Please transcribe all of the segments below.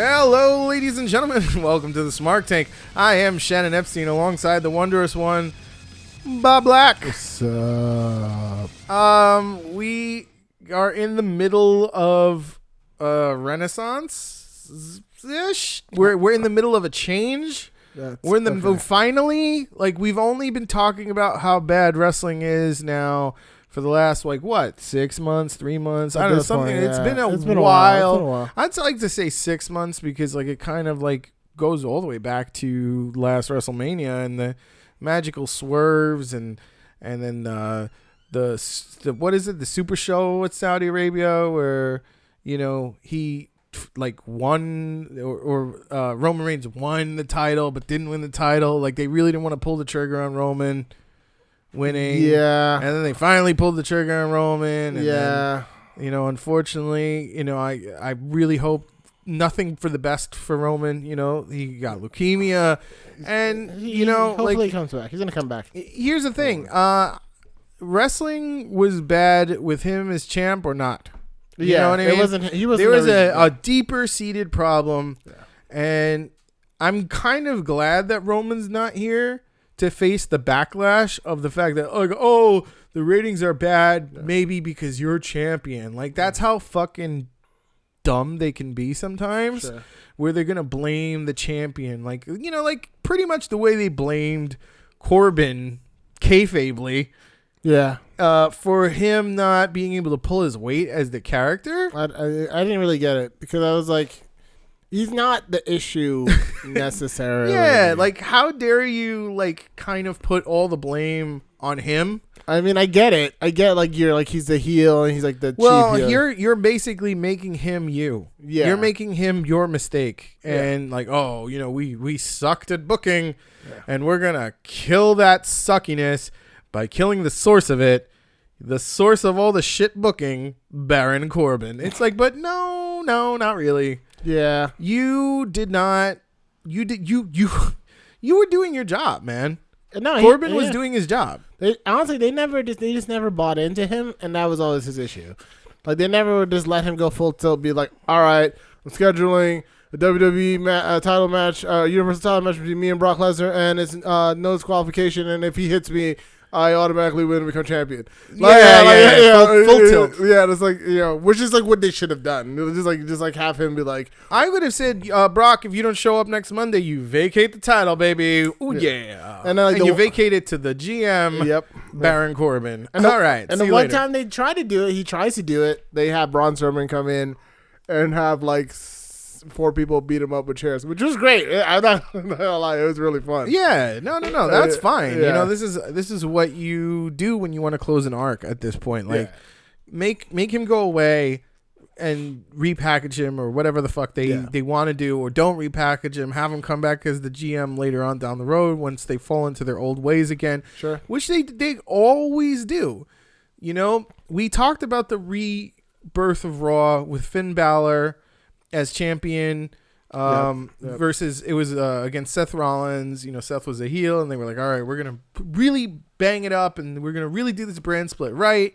Hello, ladies and gentlemen. Welcome to the Smark Tank. I am Shannon Epstein alongside the wondrous one, Bob Black. What's up? We are in the middle of a renaissance-ish. We're in the middle of a change. We're in the finally, like, we've only been talking about how bad wrestling is now for the last, 6 months, 3 months? I don't know, something. Point, yeah. It's been a while. It's been a while. I'd like to say 6 months because, it kind of, goes all the way back to last WrestleMania and the magical swerves and then the what is it? The Super Show at Saudi Arabia where, he won or Roman Reigns won the title but didn't win the title. They really didn't want to pull the trigger on Roman winning. Yeah. And then they finally pulled the trigger on Roman. And yeah. then, unfortunately, I really hope nothing for the best for Roman. He got leukemia. And, hopefully he comes back. He's going to come back. Here's the thing. Wrestling was bad with him as champ or not? You know what I mean? There was a deeper seated problem. Yeah. And I'm kind of glad that Roman's not here to face the backlash of the fact that, the ratings are bad, maybe because you're champion. That's how fucking dumb they can be sometimes, sure. Where they're going to blame the champion. Pretty much the way they blamed Corbin, kayfabely, yeah, for him not being able to pull his weight as the character. I didn't really get it because I was like, he's not the issue necessarily. Yeah, how dare you, kind of put all the blame on him? I mean, I get it. I get, he's the heel and he's, the chief heel. You're basically making him you. Yeah. You're making him your mistake. And, we sucked at booking, and we're going to kill that suckiness by killing the source of it. The source of all the shit booking, Baron Corbin. It's but no, not really. Yeah. You did not. You were doing your job, man. No, Corbin was doing his job. Honestly, they just never bought into him, and that was always his issue. They never would just let him go full tilt, be like, all right, I'm scheduling a WWE title match, Universal title match between me and Brock Lesnar, and it's no disqualification, and if he hits me, I automatically win and become champion. Full tilt. Yeah, it's which is what they should have done. It was just have him be like, I would have said, Brock, if you don't show up next Monday, you vacate the title, baby. Ooh, yeah. And then you vacate it to the GM, yep, Baron Corbin. All right. And the one time they try to do it, he tries to do it. They have Braun Strowman come in and have 4 people beat him up with chairs, which was great. I'm not gonna lie, it was really fun. Yeah, no, that's fine. Yeah. This is what you do when you want to close an arc at this point. Make him go away and repackage him or whatever the fuck they want to do, or don't repackage him. Have him come back as the GM later on down the road once they fall into their old ways again. Sure, which they always do. We talked about the rebirth of Raw with Finn Balor as champion versus it was against Seth Rollins. Seth was a heel, and they were like, all right, we're going to really bang it up, and we're going to really do this brand split right.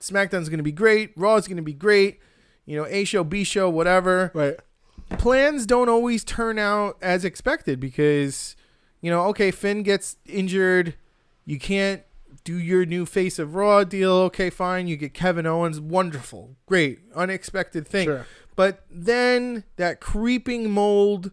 SmackDown's going to be great. Raw is going to be great. A show, B show, whatever. Right. Plans don't always turn out as expected because, okay, Finn gets injured. You can't do your new face of Raw deal. Okay, fine. You get Kevin Owens. Wonderful. Great. Unexpected thing. Sure. But then that creeping mold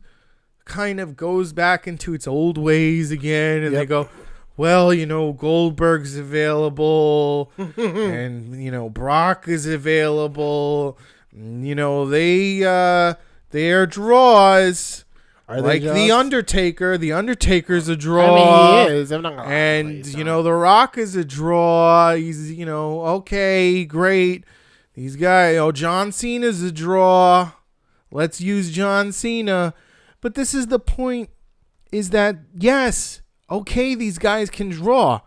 kind of goes back into its old ways again. And they go, well, Goldberg's available. And, Brock is available. They are draws. Are like they The Undertaker. The Undertaker's a draw. I mean, he is. I'm not gonna and, The Rock is a draw. He's, okay, great. These guys, John Cena's a draw. Let's use John Cena. But this is the point, is that, yes, okay, these guys can draw.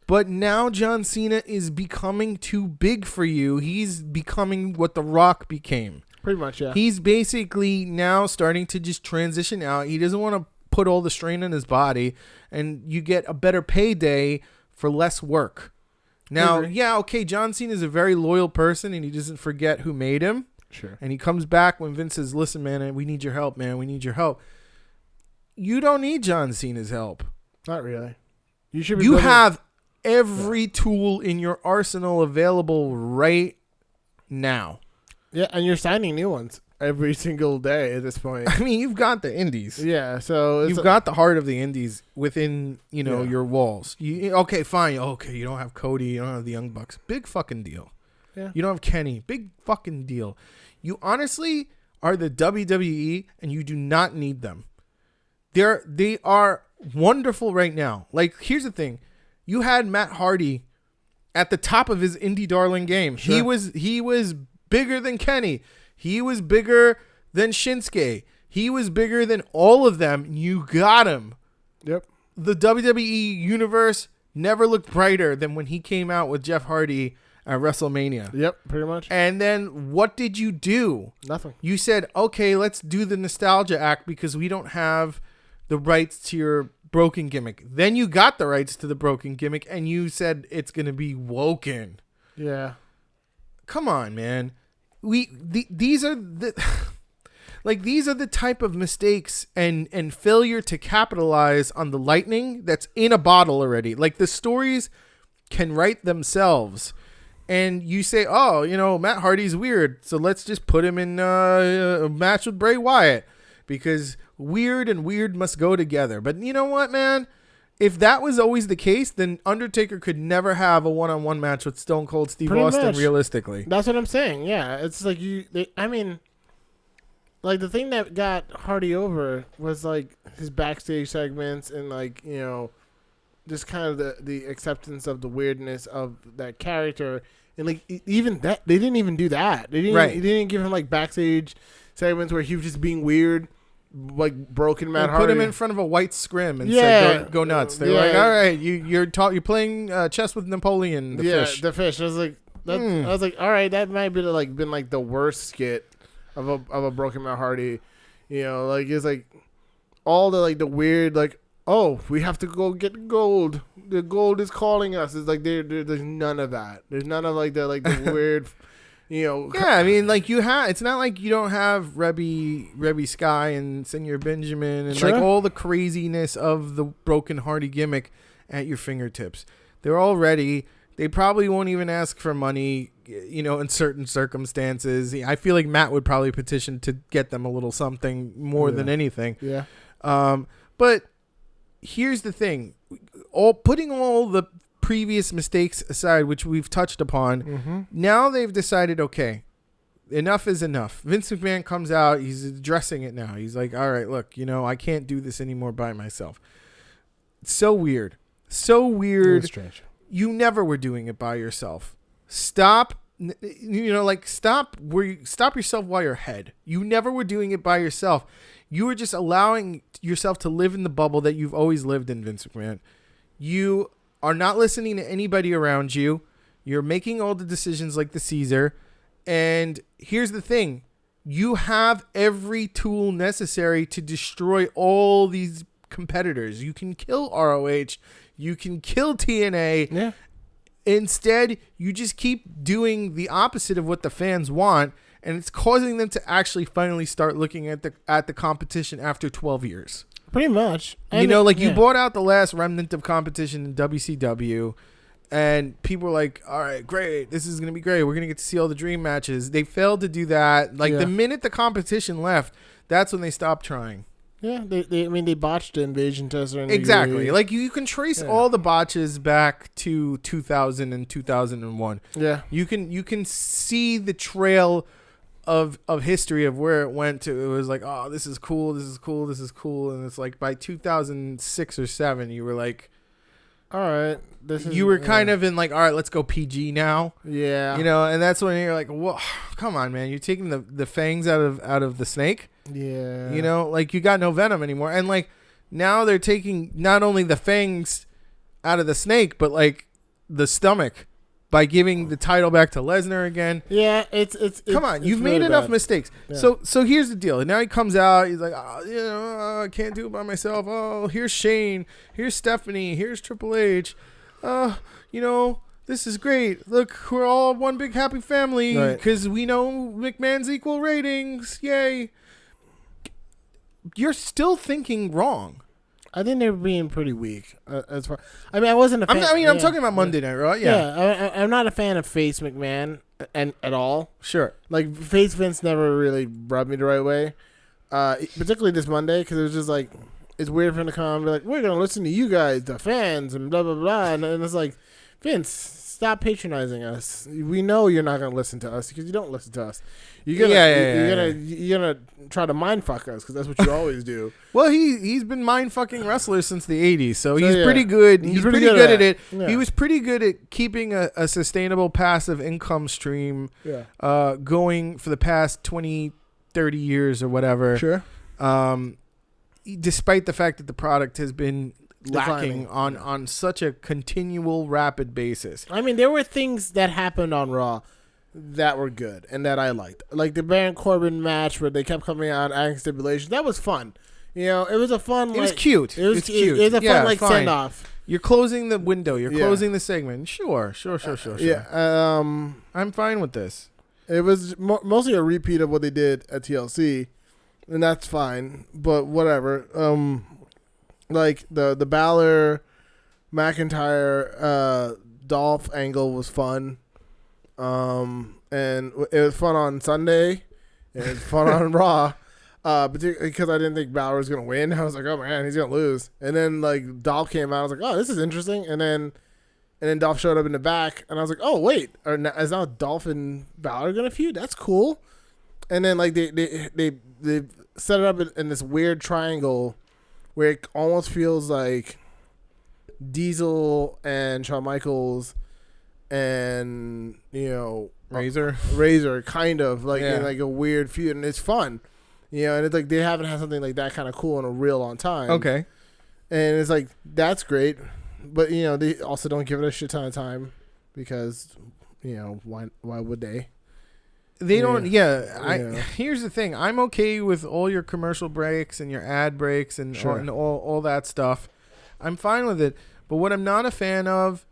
But now John Cena is becoming too big for you. He's becoming what The Rock became. Pretty much, yeah. He's basically now starting to just transition out. He doesn't want to put all the strain on his body. And you get a better payday for less work. Now, yeah, okay, John Cena is a very loyal person, and he doesn't forget who made him. Sure. And he comes back when Vince says, listen, man, we need your help, man. We need your help. You don't need John Cena's help. Not really. You should be You building- have every tool in your arsenal available right now. Yeah, and you're signing new ones every single day at this point. I mean, you've got the indies. Yeah, so You've got the heart of the indies within, Yeah. your walls. Okay, fine. Okay, you don't have Cody. You don't have the Young Bucks. Big fucking deal. Yeah. You don't have Kenny. Big fucking deal. You honestly are the WWE, and you do not need them. They are wonderful right now. Like, here's the thing. You had Matt Hardy at the top of his indie darling game. Sure. He was bigger than Kenny. He was bigger than Shinsuke. He was bigger than all of them. You got him. Yep. The WWE universe never looked brighter than when he came out with Jeff Hardy at WrestleMania. Yep, pretty much. And then what did you do? Nothing. You said, okay, let's do the nostalgia act because we don't have the rights to your broken gimmick. Then you got the rights to the broken gimmick and you said it's going to be Woken. Yeah. Come on, man. These are the these are the type of mistakes and failure to capitalize on the lightning that's in a bottle already. Like, the stories can write themselves. And you say, oh, Matt Hardy's weird, so let's just put him in a match with Bray Wyatt because weird and weird must go together. But you know what, man? If that was always the case, then Undertaker could never have a one-on-one match with Stone Cold Steve Pretty Austin, much. realistically. That's what I'm saying. Yeah, it's like the thing that got Hardy over was like his backstage segments and just kind of the acceptance of the weirdness of that character. And like even that, they didn't even do that. They didn't give him like backstage segments where he was just being weird, like broken Matt Hardy. Put him in front of a white scrim and said, go nuts. They were like, all right, you're playing chess with Napoleon, the fish. The fish. I was like, all right, that might be been like the worst skit of a broken Matt Hardy. It's like all the weird oh, we have to go get gold. The gold is calling us. It's like there's none of that. There's none of the weird, Yeah, I mean, it's not like you don't have Rebby Sky and Senor Benjamin and Sure. all the craziness of the broken Hardy gimmick at your fingertips. They're all ready. They probably won't even ask for money, in certain circumstances. I feel like Matt would probably petition to get them a little something more than anything. Yeah. But here's the thing. Putting all the previous mistakes aside, which we've touched upon, now they've decided, okay, enough is enough. Vince McMahon comes out. He's addressing it now. He's like, all right, look, I can't do this anymore by myself. It's so weird. So weird. That's strange. You never were doing it by yourself. Stop. Stop yourself while you're ahead. You never were doing it by yourself. You were just allowing yourself to live in the bubble that you've always lived in, Vince McMahon. You are not listening to anybody around you. You're making all the decisions like the Caesar. And here's the thing. You have every tool necessary to destroy all these competitors. You can kill ROH. You can kill TNA. Yeah. Instead, you just keep doing the opposite of what the fans want, and it's causing them to actually finally start looking at the competition after 12 years. Pretty much. You bought out the last remnant of competition in WCW, and people were like, all right, great. This is going to be great. We're going to get to see all the dream matches. They failed to do that. The minute the competition left, that's when they stopped trying. Yeah, they botched the invasion tester. Exactly. You can trace all the botches back to 2000 and 2001. Yeah. You can see the trail of history of where it went to. It was like, oh, this is cool, this is cool, this is cool, and it's like by 2006 or 7, you were like, all right, you were kind of in all right, let's go PG now. Yeah. And that's when you're like, whoa, come on, man, you're taking the fangs out of the snake. Yeah. You got no venom anymore. And now they're taking not only the fangs out of the snake, but the stomach by giving the title back to Lesnar again. Yeah, it's come on, you've really made enough bad. mistakes. Yeah. So here's the deal. And now he comes out, he's like, I can't do it by myself. Oh, here's Shane, here's Stephanie, here's Triple H. This is great. Look, we're all one big happy family because we know McMahon's equal ratings. Yay. You're still thinking wrong. I think they're being pretty weak. As far, I mean, I wasn't a fan. I'm talking about Monday Night Raw. Yeah. I'm not a fan of face McMahon and at all. Sure. Like, face Vince never really rubbed me the right way. Particularly this Monday, because it was just like, it's weird for him to come and be like, we're going to listen to you guys, the fans, and blah, blah, blah. And it's like, Vince, stop patronizing us. We know you're not going to listen to us because you don't listen to us. You're gonna try to mind fuck us because that's what you always do. Well, he's been mind fucking wrestlers since the '80s, so he's pretty good. He's pretty good at it. Yeah. He was pretty good at keeping a sustainable passive income stream going for the past 20, 30 years or whatever. Sure. Despite the fact that the product has been lacking Declining. on such a continual rapid basis. I mean, there were things that happened on Raw that were good and that I liked. Like the Baron Corbin match where they kept coming out adding stipulations. That was fun. You know, it was a fun... It was cute. It was cute. It was a fun, send-off. You're closing the window. You're closing the segment. Sure. Yeah. I'm fine with this. It was mostly a repeat of what they did at TLC, and that's fine. But whatever. Like the Balor, McIntyre, Dolph angle was fun. And it was fun on Sunday. And it was fun on Raw. Particularly because I didn't think Balor was gonna win. I was like, oh man, he's gonna lose. And then like Dolph came out. I was like, oh, this is interesting. And then Dolph showed up in the back, and I was like, oh wait, is now Dolph and Balor gonna feud? That's cool. And then like they set it up in this weird triangle where it almost feels like Diesel and Shawn Michaels and Razor kind of like in like a weird feud, and it's fun, and it's like they haven't had something like that kind of cool in a real long time. Okay, and it's like that's great, but they also don't give it a shit ton of time because why would they? They don't. Here's the thing. I'm okay with all your commercial breaks and your ad breaks and all that stuff. I'm fine with it. But what I'm not a fan of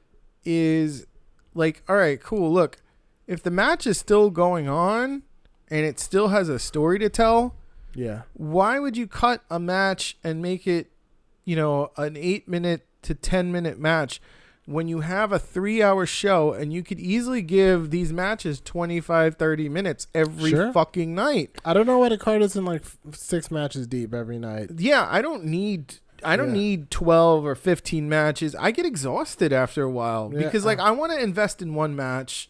is like, all right, cool. Look, if the match is still going on and it still has a story to tell, why would you cut a match and make it, an 8-minute to 10-minute match when you have a 3-hour show and you could easily give these matches 25, 30 minutes every fucking night? I don't know why the card isn't like 6 matches deep every night. Yeah, I don't need 12 or 15 matches. I get exhausted after a while because like I want to invest in one match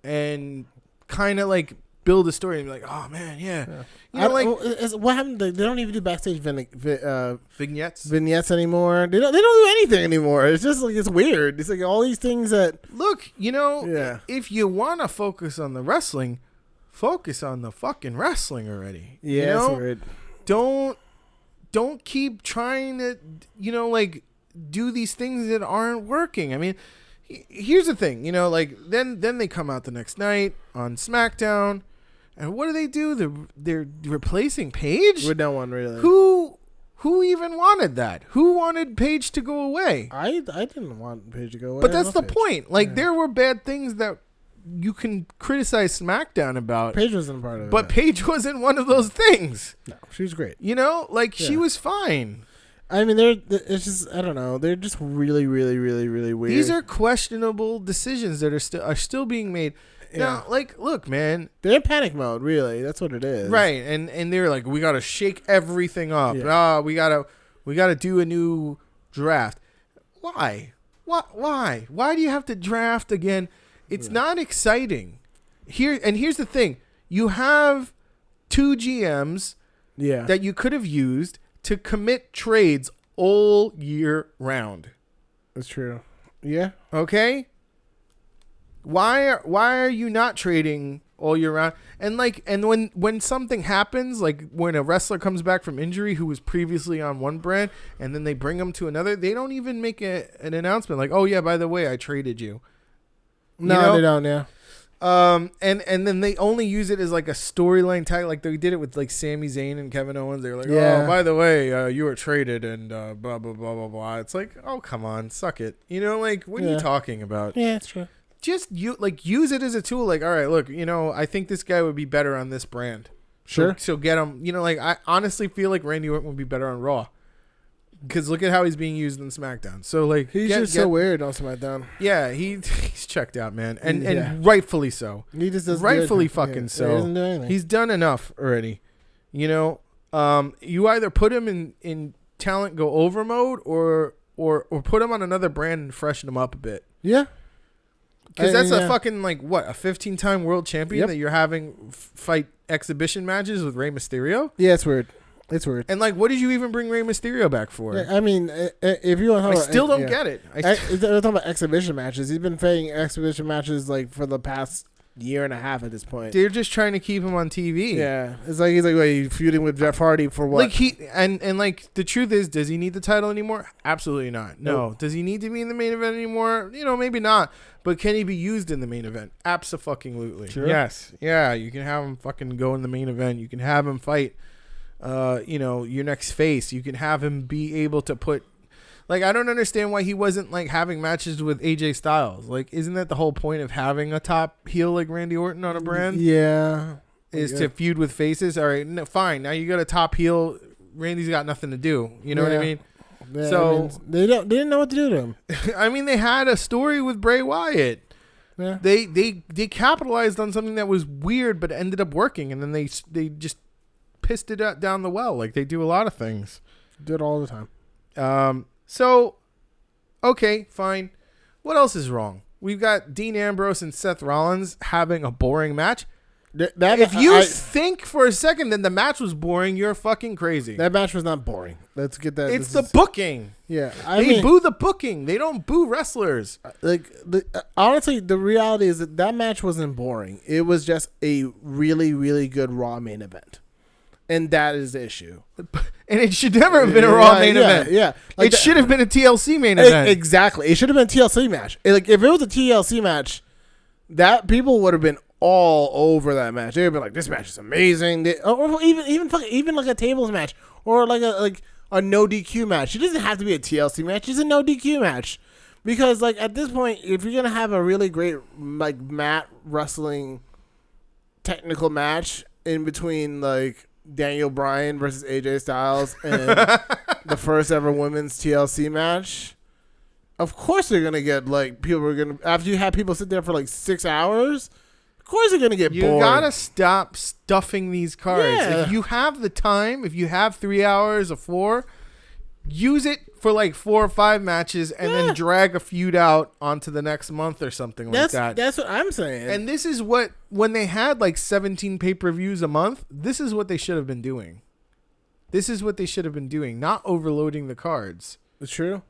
and kind of like build a story and be like, oh man, what happened? They don't even do backstage vignettes anymore. They don't do anything anymore. It's just like it's weird. It's like all these things that look, if you want to focus on the wrestling, focus on the fucking wrestling already. Yeah, that's weird. Don't keep trying to like do these things that aren't working. I mean, here's the thing, like then they come out the next night on SmackDown. And what do? They're replacing Paige? With no one, really. Who even wanted that? Who wanted Paige to go away? I didn't want Paige to go away. But that's the point. Like, there were bad things that you can criticize SmackDown about. Paige wasn't a part of it. But Paige wasn't one of those things. No, she was great. She was fine. I mean, it's just, I don't know. They're just really, really, really, really weird. These are questionable decisions that are still being made. Now, like, look, man. They're in panic mode, really. That's what it is. Right. And they're like, we got to shake everything up. Yeah. We got to do a new draft. Why? Why? Why do you have to draft again? It's not exciting. Here's the thing. You have 2 GMs that you could have used to commit trades all year round. That's true. Yeah. Okay? Why are you not trading all year round? And when something happens, like when a wrestler comes back from injury who was previously on one brand and then they bring them to another, they don't even make an announcement like, oh yeah, by the way, I traded you. No, they don't. Yeah. And then they only use it as like a storyline tag, like they did it with like Sami Zayn and Kevin Owens. They were like, "Oh, by the way, you were traded," and blah blah blah blah blah. It's like, oh, come on, suck it. You know, like what are you talking about? Yeah, it's true. Just use it as a tool. Like, all right, look, I think this guy would be better on this brand. Sure. So get him. Like I honestly feel like Randy Orton would be better on Raw. Because look at how he's being used in SmackDown. So like he's just so weird on SmackDown. Yeah, he's checked out, man, and rightfully so. He just does rightfully fucking so. He doesn't do anything. He's done enough already. You either put him in talent go over mode or put him on another brand and freshen him up a bit. Yeah, because that's a fucking a 15-time world champion that you're having fight exhibition matches with Rey Mysterio. Yeah, it's weird. It's weird. And what did you even bring Rey Mysterio back for? Yeah, I mean, if you want to, I still don't get it. We're talking about exhibition matches. He's been fighting exhibition matches for the past year and a half at this point. They're just trying to keep him on TV. Yeah, it's like he's wait, feuding with Jeff Hardy for what? And the truth is, does he need the title anymore? Absolutely not. No. Does he need to be in the main event anymore? Maybe not. But can he be used in the main event? Abso-fucking-lutely. Sure. Yes. Yeah, you can have him fucking go in the main event. You can have him fight. Your next face. You can have him be able to put. I don't understand why he wasn't having matches with AJ Styles. Isn't that the whole point of having a top heel like Randy Orton on a brand? Yeah, is to feud with faces. All right, no, fine. Now you got a top heel. Randy's got nothing to do. You know what I mean? Yeah, so they didn't know what to do to him. I mean, they had a story with Bray Wyatt. Yeah. They capitalized on something that was weird, but ended up working, and then they just pissed it out down the well, like they do a lot of things. Do it all the time. So, okay, fine. What else is wrong? We've got Dean Ambrose and Seth Rollins having a boring match. If you think for a second that the match was boring, you're fucking crazy. That match was not boring. Let's get that. It's the booking. Yeah, they boo the booking. They don't boo wrestlers. Honestly, the reality is that match wasn't boring. It was just a really, really good Raw main event. And that is the issue. And it should never have been a Raw main event. Yeah. It should have been a TLC main event. Exactly. It should have been a TLC match. If it was a TLC match, that people would have been all over that match. They would have been like, this match is amazing. Or even like a tables match. Or like a no DQ match. It doesn't have to be a TLC match. It's a no DQ match. Because at this point, if you're going to have a really great mat wrestling technical match in between Daniel Bryan versus AJ Styles and the first ever women's TLC match, of course they're gonna get people are gonna, after you have people sit there for 6 hours, of course they're gonna get bored. You gotta stop stuffing these cards. Yeah. If you have the time, if you have 3 hours or 4, use it for 4 or 5 matches and then drag a feud out onto the next month or something like that. That's what I'm saying. And this is what, when they had 17 pay-per-views a month, this is what they should have been doing. This is what they should have been doing, not overloading the cards. It's true.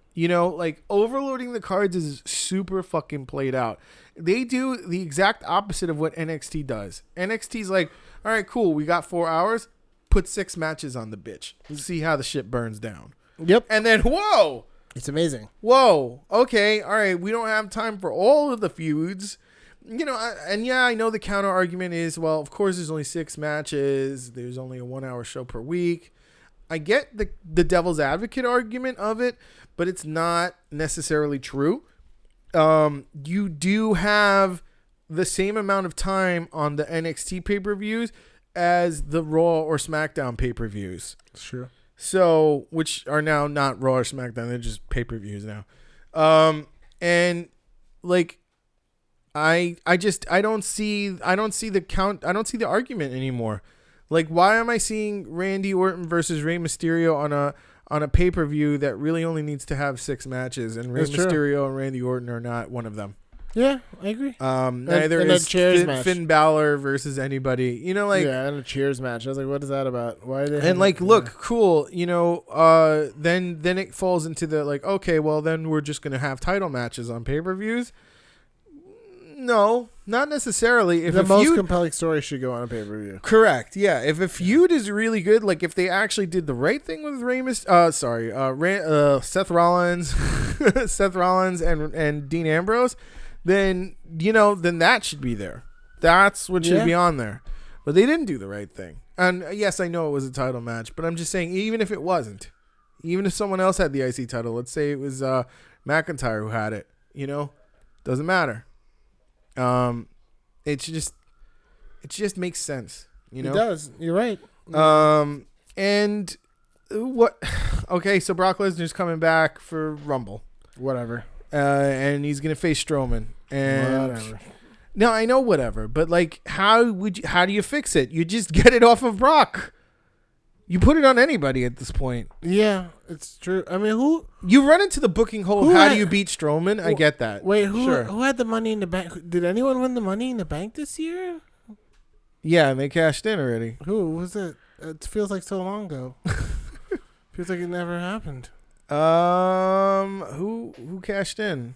Overloading the cards is super fucking played out. They do the exact opposite of what NXT does. NXT's all right, cool, we got 4 hours, put 6 matches on the bitch. See how the shit burns down. Yep. And then, whoa. It's amazing. Whoa. Okay. All right. We don't have time for all of the feuds. I know the counter argument is, well, of course there's only 6 matches. There's only a 1-hour show per week. I get the devil's advocate argument of it, but it's not necessarily true. You do have the same amount of time on the NXT pay-per-views as the Raw or SmackDown pay-per-views. It's true. So, which are now not Raw or SmackDown, they're just pay-per-views now. And I don't see the argument anymore. Why am I seeing Randy Orton versus Rey Mysterio on a pay-per-view that really only needs to have 6 matches, and Rey Mysterio and Randy Orton are not one of them? Yeah, I agree. Neither is Finn Balor versus anybody. And a cheers match. I was like, what is that about? Why? Look, cool. Then it falls into the okay, well then we're just gonna have title matches on pay-per-views. No, not necessarily. If the most compelling story should go on a pay-per-view. Correct. Yeah. If a feud is really good, if they actually did the right thing with Seth Rollins, and Dean Ambrose, then that should be there. That's what should be on there. But they didn't do the right thing. And yes, I know it was a title match, but I'm just saying, even if it wasn't, even if someone else had the IC title, let's say it was McIntyre who had it, doesn't matter. It just makes sense, It does. You're right. And what? Okay, so Brock Lesnar's coming back for Rumble. Whatever. And he's gonna face Strowman. And whatever. No, I know whatever, but like, how do you fix it? You just get it off of Brock. You put it on anybody at this point. Yeah, it's true. I mean, who you run into the booking hole? How do you beat Strowman? I get that. Wait, who had the Money in the Bank? Did anyone win the Money in the Bank this year? Yeah, and they cashed in already. Who was it? It feels like so long ago. Feels like it never happened. Who cashed in?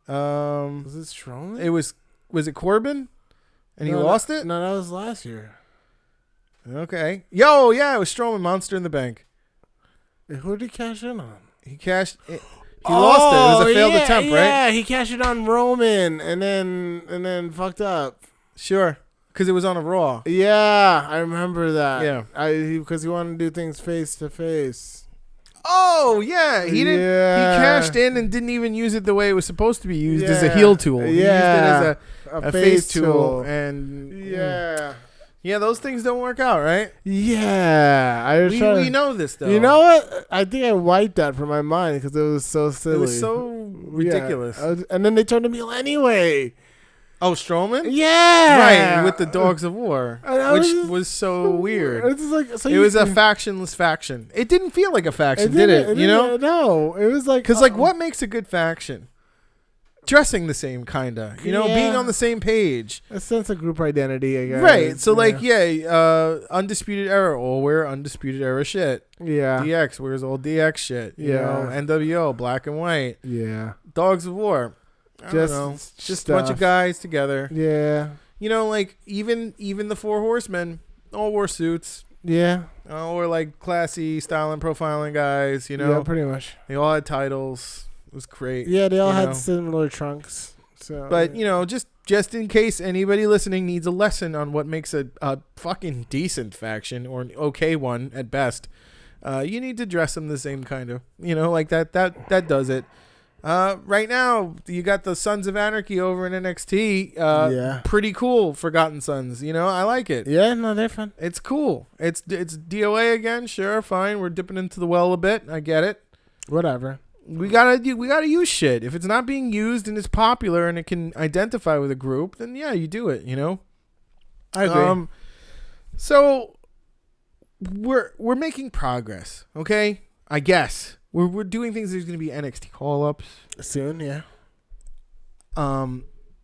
Was it Strowman? It was it Corbin? And he lost it? No, that was last year. Okay. Yeah, it was Strowman, Monster in the Bank. Who did he cash in on? He cashed it. He lost it. It was a failed attempt, right? Yeah, he cashed it on Roman and then fucked up. Sure. Because it was on a Raw. Yeah, I remember that. Yeah. Because he wanted to do things face to face. Oh, yeah. He didn't. Yeah. He cashed in and didn't even use it the way it was supposed to be used as a heel tool. He used it as a face tool. And yeah, those things don't work out, right? Yeah. We know this, though. You know what? I think I wiped that from my mind because it was so silly. It was so ridiculous. And then they turned him heel anyway. Oh, Strowman? Yeah. Right, with the Dogs of War, which was so weird. It's like, it was a factionless faction. It didn't feel like a faction, did it? No. It was like... Because, what makes a good faction? Dressing the same, kind of. Being on the same page. A sense of group identity, I guess. Right. So, Undisputed Era will wear Undisputed Era shit. Yeah. DX wears old DX shit. NWO, black and white. Yeah. Dogs of War. Just a bunch of guys together. Yeah. Even the Four Horsemen all wore suits. Yeah. Or classy style and profiling guys, Yeah, pretty much. They all had titles. It was great. Yeah, they all had similar trunks. So, but, just in case anybody listening needs a lesson on what makes a fucking decent faction or an okay one at best, you need to dress them the same kind of, that does it. Right now, you got the Sons of Anarchy over in NXT. Pretty cool, Forgotten Sons. I like it. Yeah, no, they're fun. It's cool. It's DOA again. Sure, fine. We're dipping into the well a bit. I get it. Whatever. We gotta use shit. If it's not being used and it's popular and it can identify with a group, then yeah, you do it. I agree. So we're making progress. Okay, I guess. We're doing things. There's going to be NXT call-ups soon, yeah.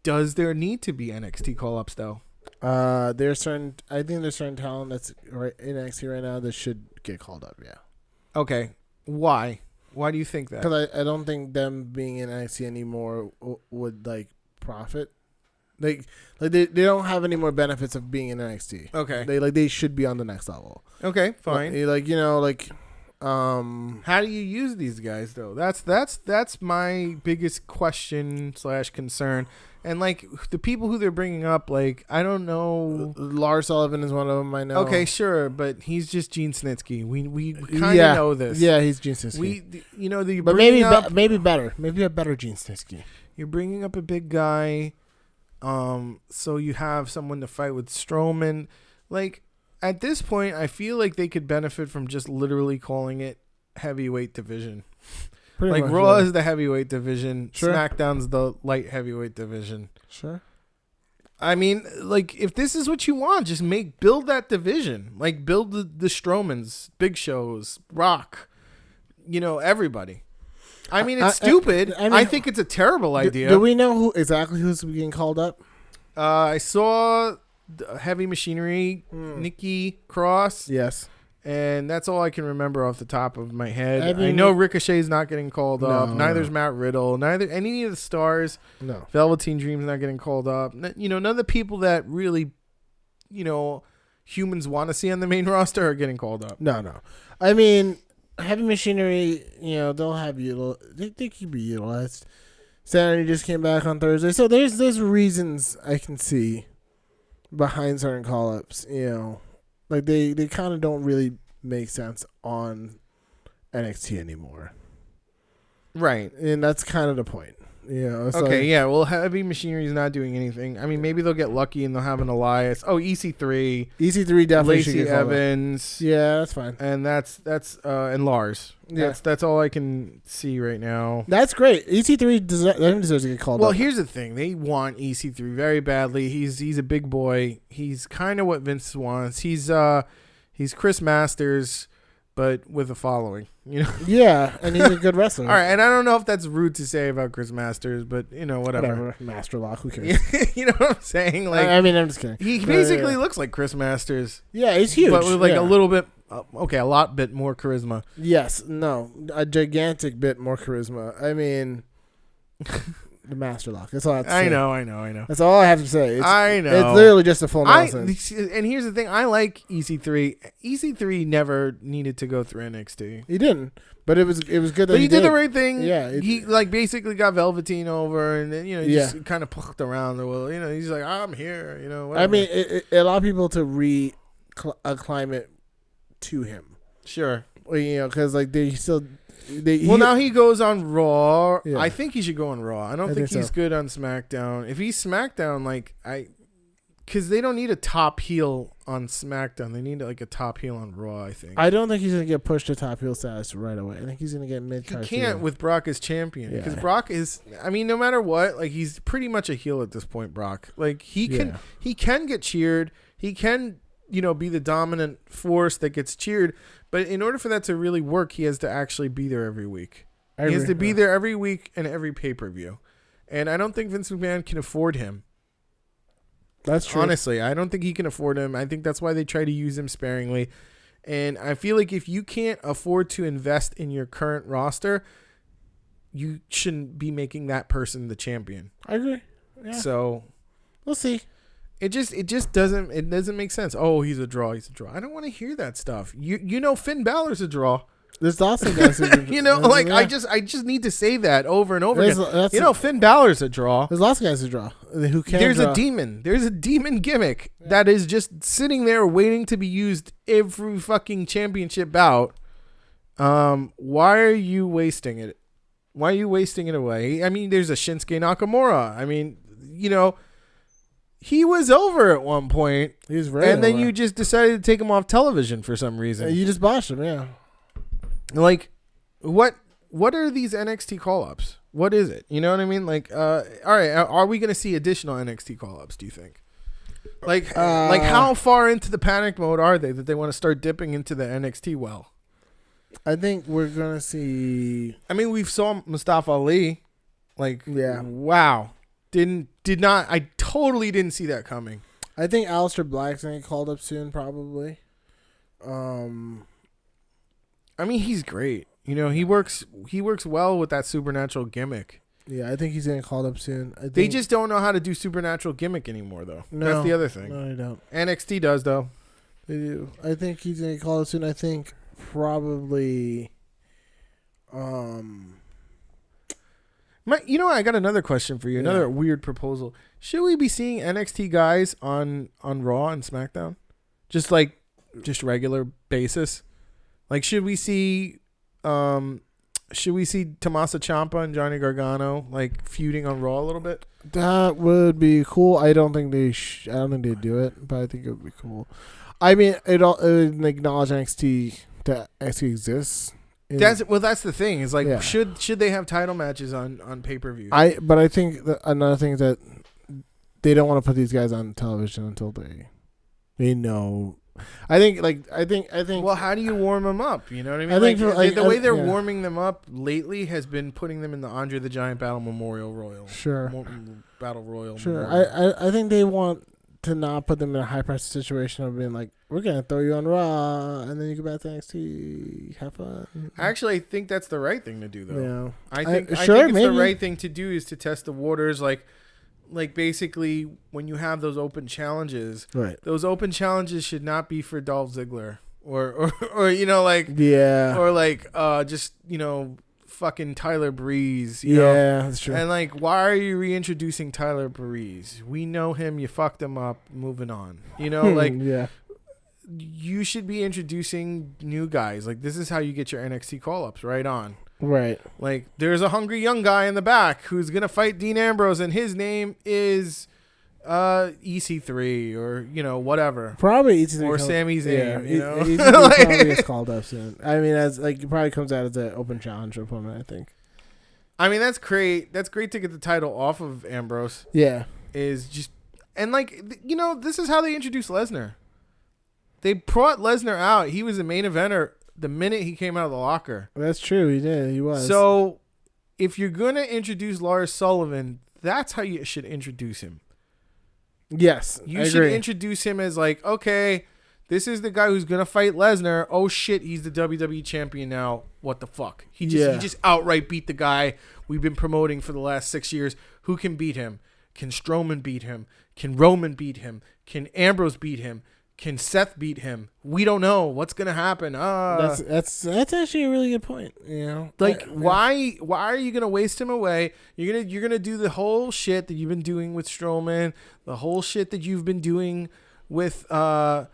Does there need to be NXT call-ups though? I think there's certain talent that's right in NXT right now that should get called up. Yeah. Okay. Why? Why do you think that? Because I don't think them being in NXT anymore would profit. They don't have any more benefits of being in NXT. Okay. They should be on the next level. Okay, fine. How do you use these guys though? That's my biggest question / concern. And the people who they're bringing up, I don't know. Lars Sullivan is one of them. I know. Okay, sure, but he's just Gene Snitsky. We kind of know this. Yeah, he's Gene Snitsky. But maybe better. Maybe a better Gene Snitsky. You're bringing up a big guy, so you have someone to fight with Strowman. At this point, I feel like they could benefit from just literally calling it heavyweight division. Pretty much, Raw is the heavyweight division. Sure. SmackDown's the light heavyweight division. Sure. I mean, if this is what you want, just build that division. Build the Strowmans, Big Shows, Rock, everybody. I mean, it's stupid. I think it's a terrible idea. Do we know who's getting called up? I saw Heavy Machinery, Nikki Cross. Yes. And that's all I can remember off the top of my head. I know Ricochet's not getting called up. Neither's Matt Riddle. Neither any of the stars. No. Velveteen Dream's not getting called up. None of the people that really, humans want to see on the main roster are getting called up. No. I mean, Heavy Machinery, they'll have they can be utilized. Sanity just came back on Thursday. So there's reasons I can see behind certain call-ups. You know, like they kind of don't really make sense on NXT anymore. Right. And that's kind of the point. You know, okay, yeah. Well, Heavy Machinery is not doing anything. I mean, maybe they'll get lucky and they'll have an Elias. Oh, EC3. EC3 definitely should Lacey get called up. Evans. Yeah, that's fine. And that's and Lars. Yeah. That's all I can see right now. That's great. EC3 deserves to get called up. Well, here's the thing. They want EC3 very badly. He's a big boy. He's kind of what Vince wants. He's Chris Masters, but with a following, you know. Yeah, and he's a good wrestler. All right, and I don't know if that's rude to say about Chris Masters, but you know, whatever. Master Lock, who cares? You know what I'm saying? Like, I mean, I'm just kidding. He basically looks like Chris Masters. Yeah, he's huge, but with like a little bit, a lot bit more charisma. Yes, no, a gigantic bit more charisma. I mean, the Master Lock. That's all I have to say. I know. That's all I have to say. I know. It's literally just a full nonsense. And here's the thing. I like EC3. EC3 never needed to go through NXT. He didn't, but it was good that but he did the right thing. Yeah, he like basically got Velveteen over, and then he just kind of poked around the well. You know, he's like, I'm here. You know, whatever. I mean, it allowed people to acclimate it to him. Sure. You know, because like now he goes on Raw. Yeah. I think he should go on Raw. I don't think he's good on SmackDown. If he's SmackDown, because they don't need a top heel on SmackDown. They need like a top heel on Raw, I think. I don't think he's gonna get pushed to top heel status right away. I think he's gonna get mid-card. He can't with Brock as champion because Yeah. Brock is. I mean, no matter what, like he's pretty much a heel at this point. Brock, like he can get cheered. He can be the dominant force that gets cheered. But in order for that to really work, he has to actually be there every week. He has to be there every week and every pay-per-view. And I don't think Vince McMahon can afford him. That's true. Honestly, I don't think he can afford him. I think that's why they try to use him sparingly. And I feel like if you can't afford to invest in your current roster, you shouldn't be making that person the champion. I agree. Yeah. So we'll see. It just doesn't make sense. Oh, he's a draw. I don't want to hear that stuff. Finn Balor's a draw. There's also guys I just need to say that over and over again. Finn Balor's a draw. There's lots of guys who draw. Who can There's draw. a demon. There's a demon gimmick that is just sitting there waiting to be used every fucking championship bout. Why are you wasting it? Why are you wasting it away? I mean, there's a Shinsuke Nakamura. I mean, he was over at one point. He was very and then over. you just decided to take him off television for some reason. You just botched him, yeah. Like, what are these NXT call-ups? What is it? You know what I mean? Like, all right, are we going to see additional NXT call-ups, do you think? Like how far into the panic mode are they that they want to start dipping into the NXT well? I think we're going to see... I mean, we saw Mustafa Ali. Like, yeah. Wow. I totally didn't see that coming. I think Aleister Black's going to get called up soon, probably. I mean, he's great. He works well with that supernatural gimmick. Yeah, I think he's getting called up soon. They just don't know how to do supernatural gimmick anymore, though. No, that's the other thing. No, they don't. NXT does, though. They do. I think he's going to get called up soon. I think probably... I got another question for you. Another weird proposal. Should we be seeing NXT guys on Raw and SmackDown? Just regular basis? Like, should we see Tommaso Ciampa and Johnny Gargano feuding on Raw a little bit? That would be cool. I don't think they do it, but I think it would be cool. I mean, it would acknowledge NXT that NXT exists. That's the thing. Is should they have title matches on pay-per-view? But I think that another thing is that they don't want to put these guys on television until they know. I think. Well, how do you warm them up? You know what I mean? I think the way they're warming them up lately has been putting them in the Andre the Giant Battle Memorial Royal. Sure. Battle Royal. Sure. Memorial. I think they want to not put them in a high pressure situation of being like, we're gonna throw you on Raw and then you go back to NXT. Have fun. Actually, I think that's the right thing to do, though. Yeah. I think the right thing to do is to test the waters, like basically when you have those open challenges. Right. Those open challenges should not be for Dolph Ziggler or fucking Tyler Breeze. You know? That's true. And like, why are you reintroducing Tyler Breeze? We know him. You fucked him up. Moving on. You know, like, you should be introducing new guys. Like, this is how you get your NXT call-ups. Right on. Right. Like, there's a hungry young guy in the back who's gonna fight Dean Ambrose, and his name is EC3 or whatever. Probably EC3 or Sami Zayn. You know, EC3 probably gets called up soon. I mean, as like it probably comes out as an open challenge opponent. I think. I mean, that's great. That's great to get the title off of Ambrose. Yeah. Is just and like this is how they introduced Lesnar. They brought Lesnar out. He was the main eventer the minute he came out of the locker. That's true. He did. He was. So, if you're gonna introduce Lars Sullivan, that's how you should introduce him. Yes, you should introduce him as like, okay, this is the guy who's gonna fight Lesnar. Oh shit, he's the WWE champion now. What the fuck? He just outright beat the guy we've been promoting for the last 6 years. Who can beat him? Can Strowman beat him? Can Roman beat him? Can Ambrose beat him? Can Seth beat him? We don't know what's gonna happen. That's actually a really good point. Like why are you gonna waste him away? You're gonna do the whole shit that you've been doing with Strowman, the whole shit that you've been doing with all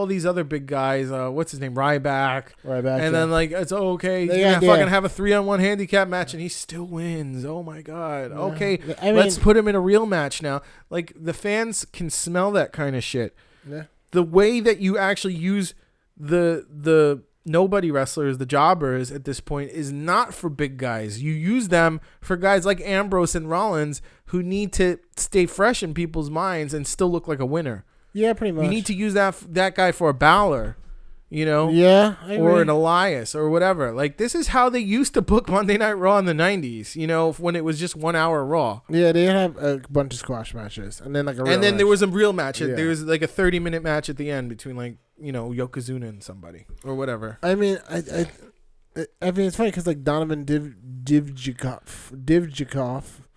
these other big guys. What's his name? Ryback. And then like it's okay. He's gonna fucking have a 3-on-1 handicap match and he still wins. Oh my god. Yeah. Okay, let's put him in a real match now. Like the fans can smell that kind of shit. Yeah. The way that you actually use the nobody wrestlers, the jobbers at this point is not for big guys. You use them for guys like Ambrose and Rollins who need to stay fresh in people's minds and still look like a winner. Yeah, pretty much. You need to use that guy for a Balor, Yeah, or an Elias or whatever. Like this is how they used to book Monday Night Raw in the 90s, when it was just 1 hour Raw. Yeah, they have a bunch of squash matches and then like a real match. There was a real match. Yeah. There was like a 30-minute match at the end between like, Yokozuna and somebody or whatever. I mean, I mean it's funny because like Donovan Divjikov.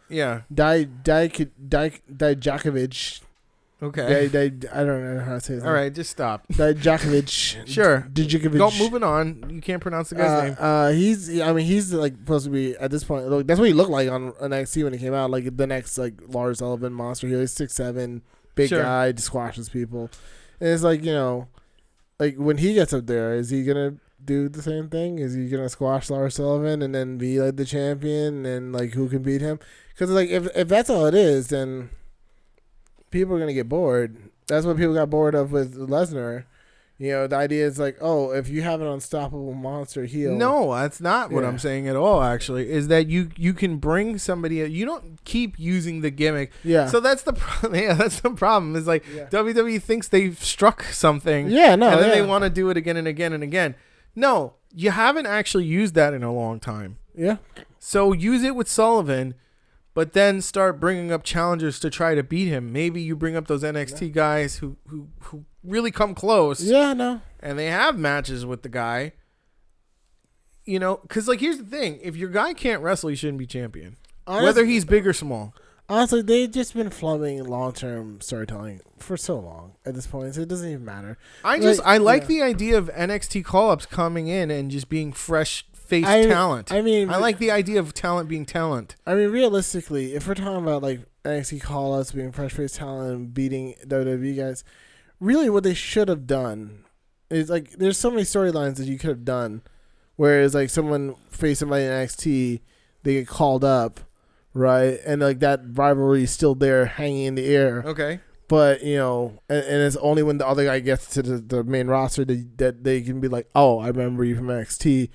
Yeah. Dijakovic. Okay. I don't know how to say it. All right, just stop. Dijakovic. Sure. Dijakovic. Go moving on. You can't pronounce the guy's name. He's like supposed to be at this point. Look, that's what he looked like on NXT when he came out. Like the next like Lars Sullivan monster. He was 6'7", big guy, just squashes people. And it's like like when he gets up there, is he gonna do the same thing? Is he gonna squash Lars Sullivan and then be like the champion and like who can beat him? Because like if that's all it is, then people are going to get bored. That's what people got bored of with Lesnar. The idea is like, oh, if you have an unstoppable monster heel. No, that's not what I'm saying at all, actually, is that you can bring somebody. You don't keep using the gimmick. Yeah. So that's the that's the problem. Is like WWE thinks they've struck something. Yeah, no. And then they want to do it again and again and again. No, you haven't actually used that in a long time. Yeah. So use it with Sullivan. But then start bringing up challengers to try to beat him. Maybe you bring up those NXT guys who really come close. Yeah, no. And they have matches with the guy. Because like here's the thing: if your guy can't wrestle, he shouldn't be champion, whether he's big or small. Honestly, they've just been flubbing long-term storytelling for so long at this point, so it doesn't even matter. I like the idea of NXT call-ups coming in and just being fresh. Talent. I mean, I like the idea of talent being talent. I mean, realistically, if we're talking about like NXT call-outs being fresh face talent and beating WWE guys, really what they should have done is like there's so many storylines that you could have done, whereas like someone face somebody in NXT, they get called up, right, and like that rivalry is still there, hanging in the air. Okay. But and it's only when the other guy gets to the main roster that they can be like, oh, I remember you from NXT.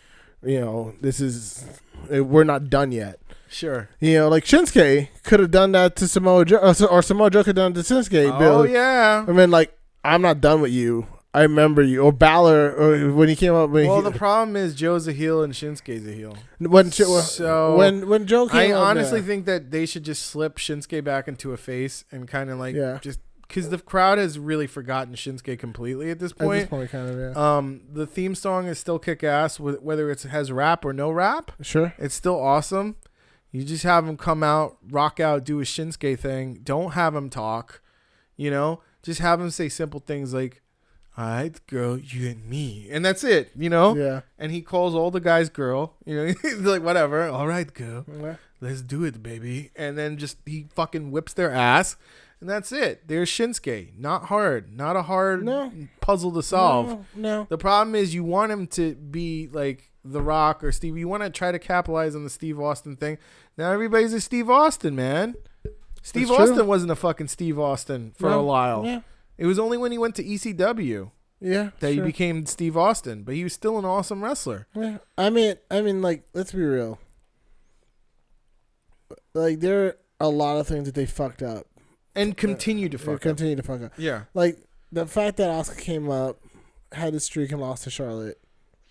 This is we're not done yet. Sure. Like Shinsuke could have done that to Samoa Joe, or Samoa Joe could have done it to Shinsuke. Oh, yeah. I mean, like, I'm not done with you. I remember you. Or Balor, or when he came up. The problem is Joe's a heel and Shinsuke's a heel. When Joe came I honestly think that they should just slip Shinsuke back into a face and kind of like just... Because the crowd has really forgotten Shinsuke completely at this point. At this point, kind of, yeah. The theme song is still kick-ass, whether it has rap or no rap. Sure. It's still awesome. You just have him come out, rock out, do a Shinsuke thing. Don't have him talk, Just have him say simple things like, all right, girl, you and me. And that's it, you know? Yeah. And he calls all the guys girl. You know, he's like, whatever. All right, girl. Yeah. Let's do it, baby. And then just he fucking whips their ass. And that's it. There's Shinsuke. Not hard. Not a hard puzzle to solve. No. The problem is you want him to be like The Rock or Steve. You want to try to capitalize on the Steve Austin thing. Now everybody's a Steve Austin, man. Steve Austin wasn't a fucking Steve Austin for a while. Yeah. It was only when he went to ECW that he became Steve Austin. But he was still an awesome wrestler. Yeah. I mean, like, let's be real. Like, there are a lot of things that they fucked up. And continue to fuck up. Yeah. Like, the fact that Asuka came up, had a streak and lost to Charlotte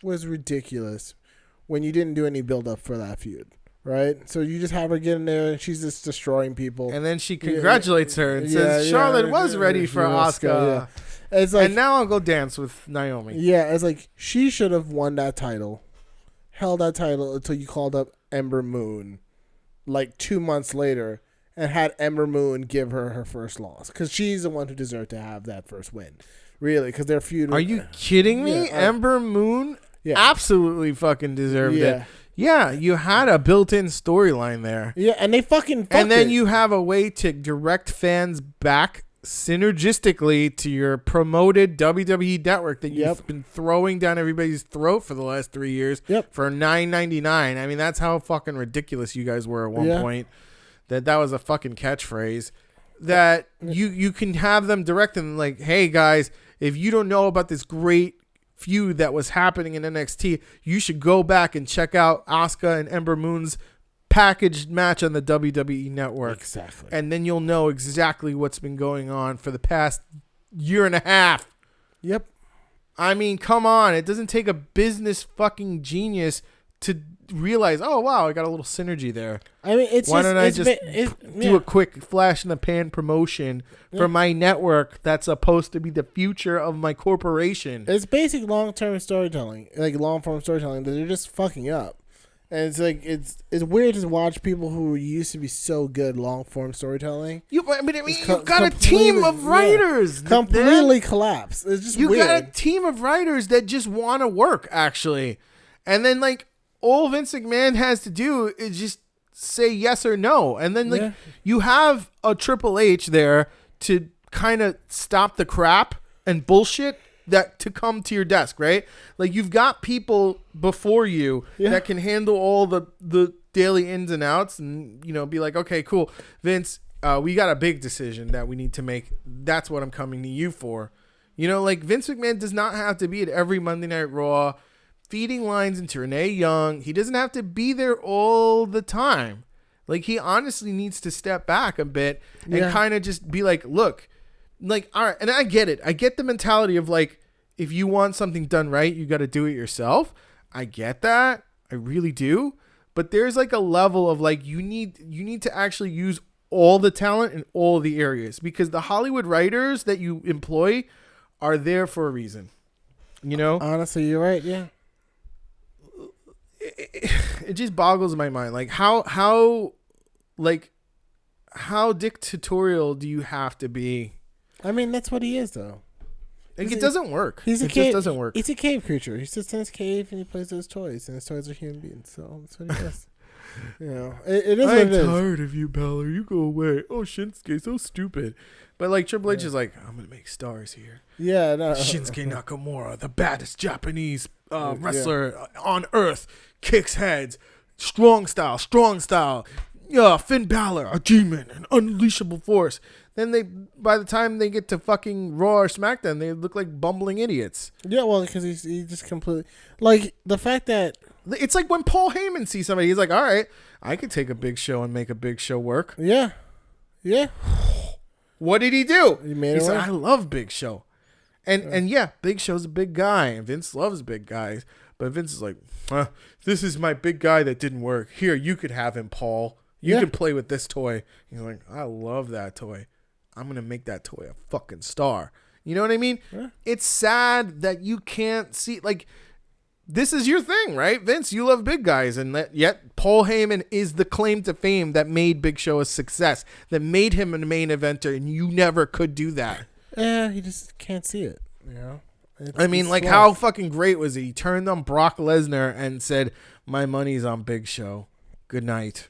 was ridiculous when you didn't do any build-up for that feud, right? So you just have her get in there and she's just destroying people. And then she congratulates her and says Charlotte was ready for Asuka. Yeah. It's like, and now I'll go dance with Naomi. Yeah, it's like she should have won that title, held that title until you called up Ember Moon like 2 months later and had Ember Moon give her first loss because she's the one who deserved to have that first win. Really, because they're feuding. Are you kidding me? Ember Moon absolutely fucking deserved it. Yeah, you had a built-in storyline there. Yeah, and they fucking and then you have a way to direct fans back synergistically to your promoted WWE network that you've been throwing down everybody's throat for the last 3 years for $9.99. I mean, that's how fucking ridiculous you guys were at one point. That was a fucking catchphrase. That you can have them direct them like, hey guys, if you don't know about this great feud that was happening in NXT, you should go back and check out Asuka and Ember Moon's packaged match on the WWE network. Exactly. And then you'll know exactly what's been going on for the past year and a half. Yep. I mean, come on. It doesn't take a business fucking genius to realize, oh, wow, I got a little synergy there. I mean, why don't I just do a quick flash in the pan promotion for my network that's supposed to be the future of my corporation? It's basic long-term storytelling, like long-form storytelling that they're just fucking up. And it's like it's weird to watch people who used to be so good long-form storytelling. You've got a team of writers completely collapse. It's just weird. You got a team of writers that just want to work, actually. And then, like, all Vince McMahon has to do is just say yes or no. And then, you have a Triple H there to kind of stop the crap and bullshit that to come to your desk, right? Like, you've got people before you that can handle all the daily ins and outs and, be like, okay, cool. Vince, we got a big decision that we need to make. That's what I'm coming to you for. Like, Vince McMahon does not have to be at every Monday Night Raw feeding lines into Renee Young. He doesn't have to be there all the time. Like, he honestly needs to step back a bit and kind of just be like, look, like, all right. And I get it. I get the mentality of, like, if you want something done right, you got to do it yourself. I get that. I really do. But there's, like, a level of, like, you need to actually use all the talent in all the areas, because the Hollywood writers that you employ are there for a reason. Honestly, you're right. Yeah. It just boggles my mind. Like, how dictatorial do you have to be? I mean, that's what he is, though. Like, it doesn't work. It just doesn't work. He's a cave creature. He sits in his cave and he plays with his toys, and his toys are human beings. So that's what he does. It is what it is. I'm tired of you, Balor. You go away. Oh, Shinsuke, so stupid. But, like, Triple H is like, I'm going to make stars here. Yeah, no. Shinsuke Nakamura, the baddest Japanese wrestler on earth, kicks heads, strong style. Yeah, Finn Balor, a demon, an unleashable force. Then by the time they get to fucking Raw or SmackDown, they look like bumbling idiots. Yeah, well, because he just completely, like, the fact that it's like when Paul Heyman sees somebody, he's like, all right, I could take a big show and make a big show work. Yeah. What did he do? He said, I love Big Show. And Big Show's a big guy, and Vince loves big guys. But Vince is like, this is my big guy that didn't work. Here, you could have him, Paul. You can play with this toy. He's like, I love that toy. I'm going to make that toy a fucking star. You know what I mean? Yeah. It's sad that you can't see, like, this is your thing, right? Vince, you love big guys. And yet Paul Heyman is the claim to fame that made Big Show a success, that made him a main eventer, and you never could do that. Yeah, you just can't see it, I mean, like, how fucking great was he? He turned on Brock Lesnar and said, "My money's on Big Show. Good night."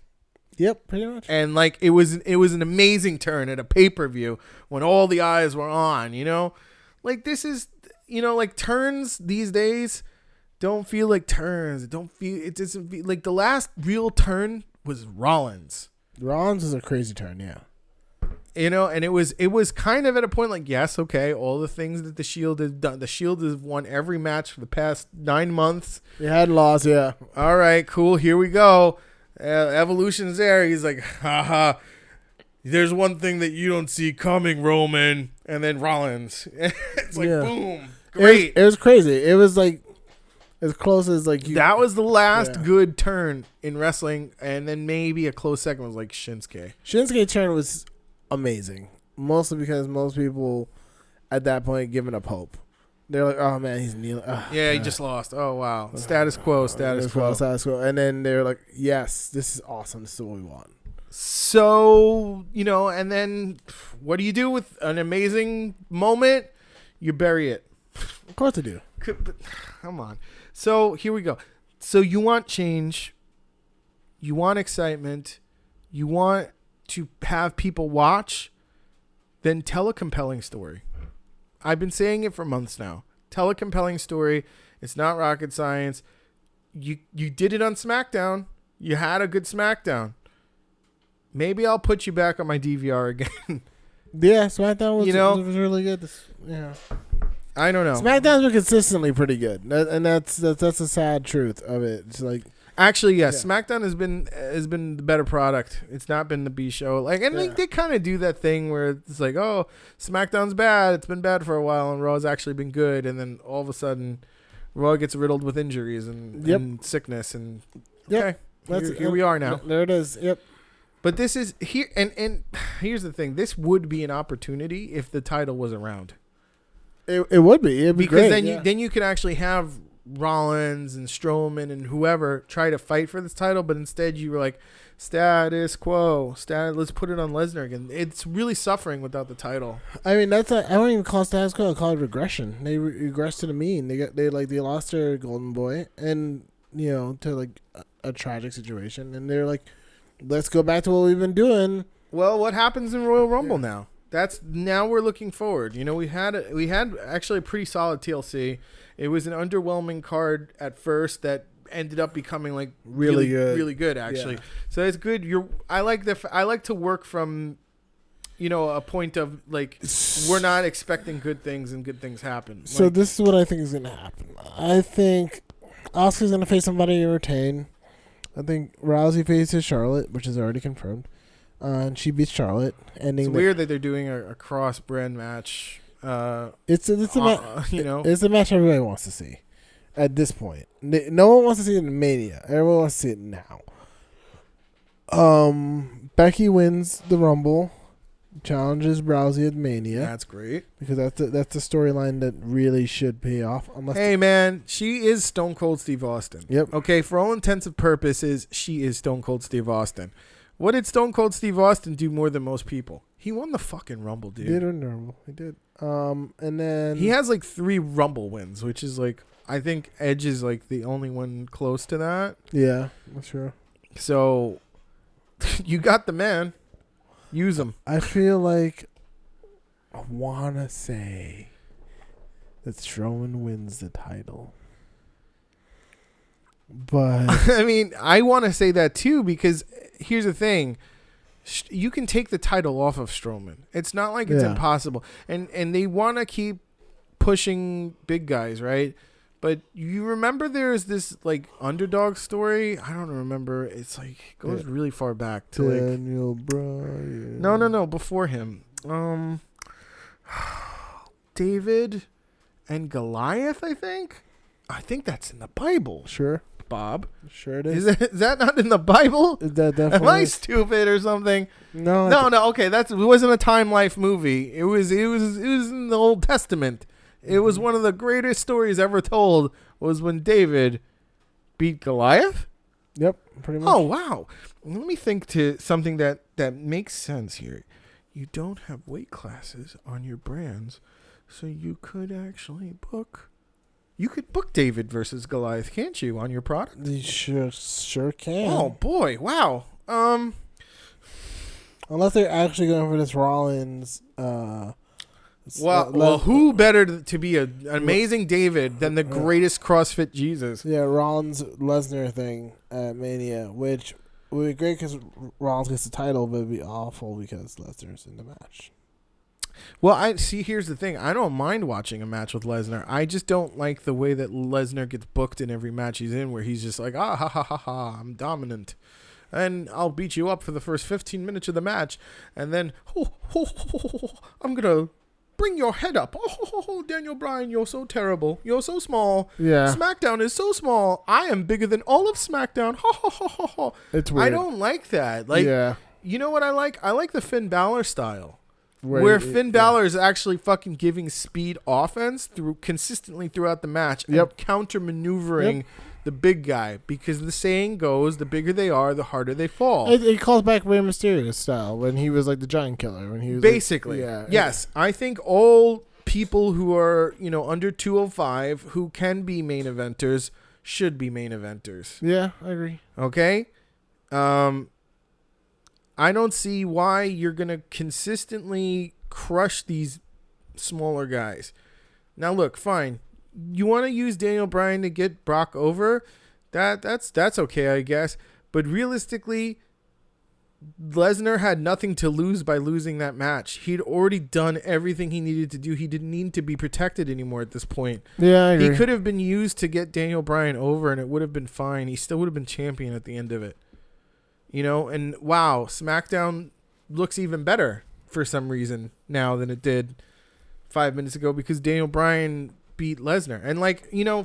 Yep, pretty much. And like it was an amazing turn at a pay-per-view when all the eyes were on, you know? Like this is, you know, like turns these days don't feel like turns. It doesn't feel like the last real turn was Rollins. Rollins is a crazy turn, yeah. You know, and it was kind of at a point like, yes, okay, all the things that the Shield has done. The Shield has won every match for the past 9 months. They had lost, yeah. All right, cool. Here we go. Evolution's there. He's like, haha. There's one thing that you don't see coming, Roman, and then Rollins. It's like, boom, great. It was crazy. It was like as close as like you. That was the last good turn in wrestling, and then maybe a close second was like Shinsuke. Shinsuke turn was amazing, mostly because most people at that point giving up hope. They're like, oh man, he's kneeling. Oh, yeah, God. He just lost. Oh wow, status quo. And then they're like, yes, this is awesome. This is what we want. So, you know, and then what do you do with an amazing moment? You bury it. Of course I do. Come on. So here we go. So you want change. You want excitement. You want to have people watch. Then tell a compelling story. I've been saying it for months now. Tell a compelling story. It's not rocket science. You did it on SmackDown. You had a good SmackDown. Maybe I'll put you back on my DVR again. Yeah, SmackDown was really good. I don't know. SmackDown's been consistently pretty good, and that's a sad truth of it. It's like actually, SmackDown has been the better product. It's not been the B show. Like, and they kind of do that thing where it's like, oh, SmackDown's bad. It's been bad for a while, and Raw's actually been good, and then all of a sudden, Raw gets riddled with injuries and sickness, and okay, here we are now. There it is. Yep. But this is here, and here's the thing: this would be an opportunity if the title was around. It would be. It'd be because great. then you could actually have Rollins and Strowman and whoever try to fight for this title, but instead you were like, status quo, let's put it on Lesnar again. It's really suffering without the title. I mean, I don't even call it status quo. I call it regression. They regressed to the mean. They lost their golden boy, and to like a tragic situation, and they're like, let's go back to what we've been doing. Well, what happens in Royal Rumble now? Now we're looking forward. We had actually a pretty solid TLC. It was an underwhelming card at first that ended up becoming like really good actually. Yeah. So it's good. I like to work from a point of like we're not expecting good things and good things happen. So this is what I think is going to happen. I think Asuka's going to face somebody to retain. I think Rousey faces Charlotte, which is already confirmed. And she beats Charlotte. It's weird that they're doing a cross-brand match. It's a match everybody wants to see at this point. No one wants to see it in Mania. Everyone wants to see it now. Becky wins the Rumble, challenges Rousey at Mania. That's great because that's the storyline that really should pay off. Hey man, she is Stone Cold Steve Austin. Yep. Okay, for all intents and purposes, she is Stone Cold Steve Austin. What did Stone Cold Steve Austin do more than most people? He won the fucking Rumble, dude. He did win the Rumble. He did. And then he has like 3 Rumble wins, which is like I think Edge is like the only one close to that. Yeah, that's true. So you got the man. Use him. I feel like I wanna say that Strowman wins the title. But I mean, I want to say that too because here's the thing: you can take the title off of Strowman. It's not like it's impossible, and they want to keep pushing big guys, right? But you remember there's this like underdog story. I don't remember. It's like goes really far back to Daniel Bryan. No, before him. David and Goliath. I think that's in the Bible. Sure. Bob. Sure it is. Is that not in the Bible? Is that definitely? Am I stupid or something? No. Okay, it wasn't a Time Life movie. It was in the Old Testament. It was one of the greatest stories ever told. Was when David beat Goliath. Yep, pretty much. Oh wow! Let me think to something that makes sense here. You don't have weight classes on your brands, So you could actually book. You could book David versus Goliath, can't you, on your product? You sure can. Oh boy! Wow. Unless they're actually going for this Rollins. Well, who better to be an amazing David than the greatest CrossFit Jesus? Yeah, Rollins Lesnar thing at Mania, which would be great because Rollins gets the title, but it'd be awful because Lesnar's in the match. Well, here's the thing. I don't mind watching a match with Lesnar. I just don't like the way that Lesnar gets booked in every match he's in, where he's just like, ha ha ha ha, I'm dominant. And I'll beat you up for the first 15 minutes of the match. And then, I'm going to bring your head up. Oh, Daniel Bryan, you're so terrible. You're so small. Yeah. SmackDown is so small. I am bigger than all of SmackDown. It's weird. I don't like that. Like, yeah. You know what I like? I like the Finn Balor style. Where Finn Balor is actually fucking giving speed offense consistently throughout the match. And counter maneuvering the big guy, because the saying goes, the bigger they are, the harder they fall. It calls back Rey Mysterio's style when he was like the Giant Killer. When he was basically, yes. I think all people who are under 205 who can be main eventers should be main eventers. Yeah, I agree. Okay, I don't see why you're gonna consistently crush these smaller guys. Now, look, fine. You want to use Daniel Bryan to get Brock over? That's okay, I guess. But realistically, Lesnar had nothing to lose by losing that match. He'd already done everything he needed to do. He didn't need to be protected anymore at this point. Yeah, I agree. He could have been used to get Daniel Bryan over, and it would have been fine. He still would have been champion at the end of it. And wow, SmackDown looks even better for some reason now than it did 5 minutes ago, because Daniel Bryan beat Lesnar. And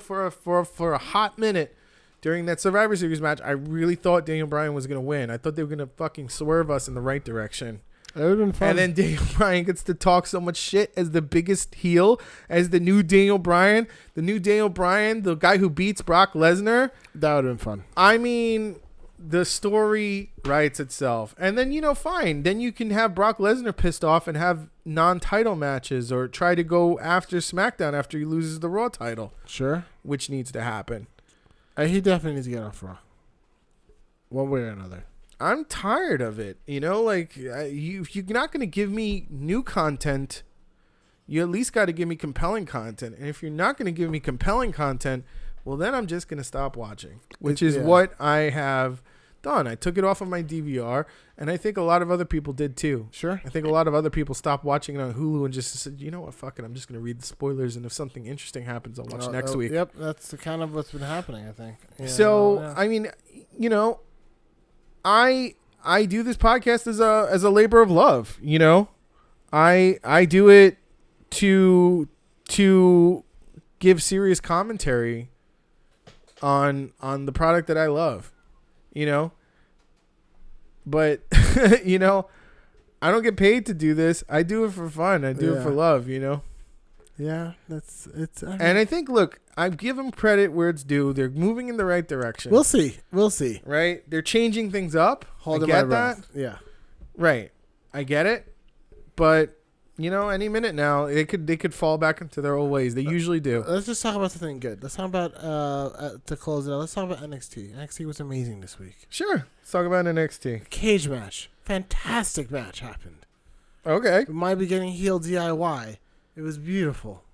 for a hot minute during that Survivor Series match, I really thought Daniel Bryan was going to win. I thought they were going to fucking swerve us in the right direction. It would have been fun. And then Daniel Bryan gets to talk so much shit as the biggest heel, as the new Daniel Bryan. The new Daniel Bryan, the guy who beats Brock Lesnar. That would have been fun. I mean, the story writes itself. And then, fine. Then you can have Brock Lesnar pissed off and have non-title matches, or try to go after SmackDown after he loses the Raw title. Sure. Which needs to happen. He definitely needs to get off Raw. One way or another. I'm tired of it. You're not going to give me new content. You at least got to give me compelling content. And if you're not going to give me compelling content, well, then I'm just going to stop watching, which is what I have done. I took it off of my DVR, and I think a lot of other people did too. Sure. I think a lot of other people stopped watching it on Hulu and just said, you know what, fuck it, I'm just going to read the spoilers, and if something interesting happens, I'll watch next week. Yep, that's kind of what's been happening, I think. I mean, I do this podcast as a labor of love, I do it to give serious commentary on the product that I love, but I don't get paid to do this. I do it for fun. I do it for love, Yeah, it's. And I think, look, I give them credit where it's due. They're moving in the right direction. We'll see. Right? They're changing things up. I get that. Yeah. Right. I get it. But any minute now, they could fall back into their old ways. They usually do. Let's just talk about something good. Let's talk about to close it out. Let's talk about NXT. NXT was amazing this week. Sure. Let's talk about NXT. Cage match. Fantastic match happened. Okay. We might be getting heel DIY. It was beautiful.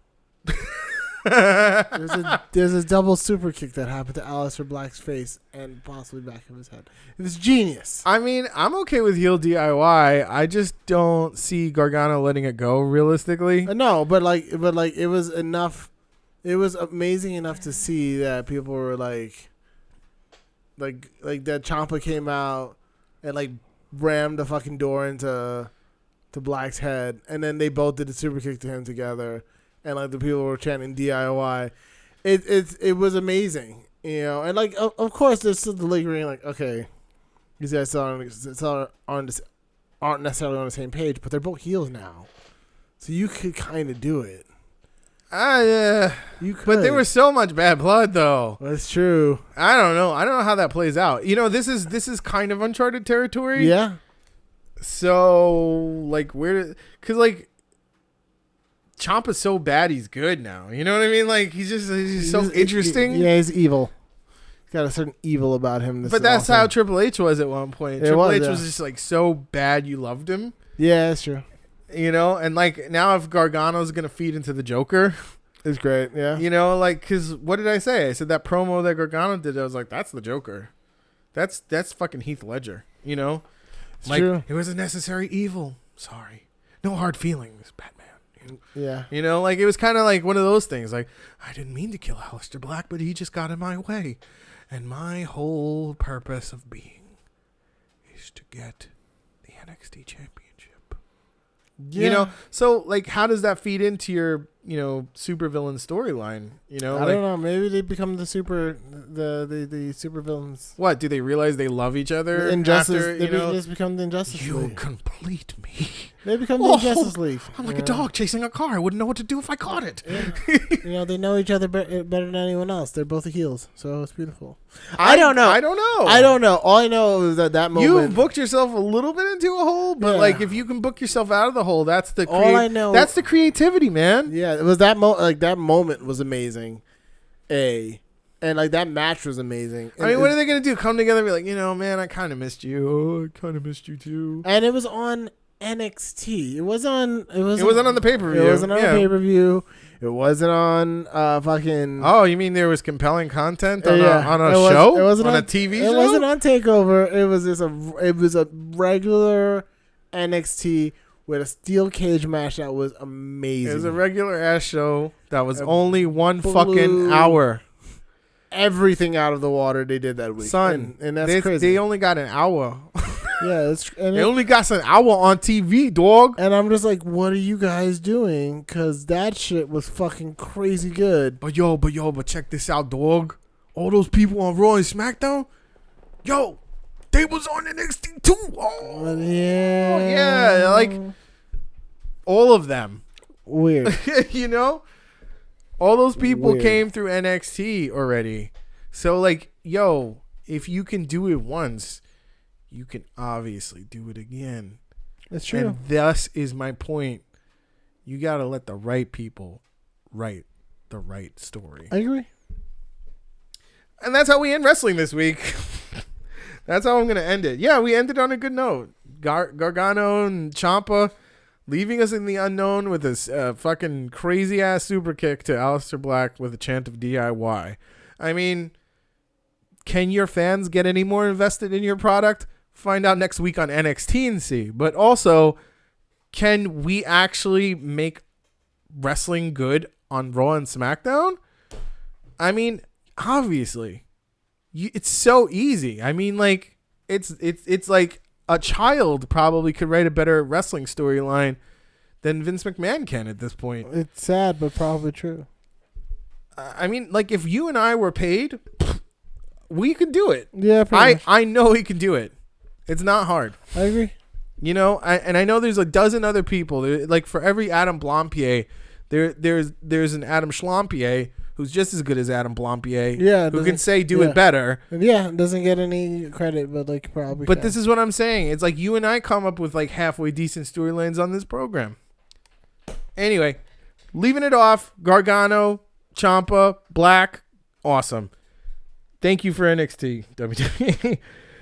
There's a double super kick that happened to Aleister Black's face and possibly back of his head. It was genius. I mean, I'm okay with heel DIY. I just don't see Gargano letting it go realistically. No, but it was enough. It was amazing enough to see that people were like that Ciampa came out and rammed the fucking door into Black's head, and then they both did the super kick to him together. And the people were chanting DIY, it was amazing, And of course, there's still the lingering okay, these guys aren't necessarily on the same page, but they're both heels now, so you could kind of do it. Yeah, you could. But there was so much bad blood, though. That's true. I don't know how that plays out. This is kind of uncharted territory. Yeah. So because Ciampa's so bad he's good now. You know what I mean? Like he's so interesting. Yeah, he's evil. He's got a certain evil about him. But that's how Triple H was at one point. Triple H was just like so bad you loved him. Yeah, that's true. You know, and like now if Gargano's gonna feed into the Joker, it's great. Yeah. You know, like because what did I say? I said that promo that Gargano did. I was like, that's the Joker. That's fucking Heath Ledger. You know, it's like true. it was a necessary evil. Sorry, no hard feelings, Batman. Yeah. You know, like it was kind of like one of those things. Like I didn't mean to kill Aleister Black, but he just got in my way, and my whole purpose of being is to get the NXT championship. Yeah. You know, so like, how does that feed into your, you know, supervillain storyline? You know, I don't know. Maybe they become the super villains. What do they realize they love each other? Injustice. After, they just become the Injustice League. You complete me. They become the Injustice League. I'm like a dog chasing a car. I wouldn't know what to do if I caught it. Yeah. You know, they know each other better than anyone else. They're both the heels, so it's beautiful. I don't know. I don't know. All I know is that moment. You booked yourself a little bit into a hole, but like if you can book yourself out of the hole, that's the all I know. That's the creativity, man. Yeah, it was that that moment was amazing. And like that match was amazing. I mean, what are they gonna do? Come together and be like, you know, man, I kind of missed you. Oh, I kind of missed you too. And it was on NXT. It wasn't on the pay-per-view. It wasn't on the pay-per-view. It wasn't on fucking. Oh, you mean there was compelling content on a show? It wasn't on a TV show. It wasn't on Takeover. It was a regular NXT with a steel cage match that was amazing. It was a regular ass show that was only one fucking hour. Everything out of the water they did that week, son, and that's crazy. They only got an hour. Yeah, they only got an hour on TV, dog. And I'm just like, what are you guys doing? Because that shit was fucking crazy good. But check this out, dog. All those people on Raw and Smackdown, yo, they was on NXT too. Oh, yeah, like all of them. Weird. You know, all those people came through NXT already. So like, yo, if you can do it once, you can obviously do it again. That's true. And thus is my point. You got to let the right people write the right story. I agree. And that's how we end wrestling this week. That's how I'm going to end it. Yeah, we ended on a good note. Gargano and Ciampa leaving us in the unknown with this fucking crazy-ass super kick to Aleister Black with a chant of DIY. I mean, can your fans get any more invested in your product? Find out next week on NXT and see. But also, can we actually make wrestling good on Raw and SmackDown? I mean, obviously. It's so easy. I mean, like, it's like a child probably could write a better wrestling storyline than Vince McMahon can at this point. It's sad, but probably true. I mean, like, if you and I were paid, we could do it. Yeah, I know we can do it. It's not hard. I agree. You know, and I know there's a dozen other people. Like for every Adam Blampier, there's an Adam Schlampier who's just as good as Adam Blampier. Yeah, who can say it better. Yeah, doesn't get any credit, but like probably. But this is what I'm saying. It's like you and I come up with like halfway decent storylines on this program. Anyway, leaving it off. Gargano, Ciampa, Black, awesome. Thank you for NXT, WWE.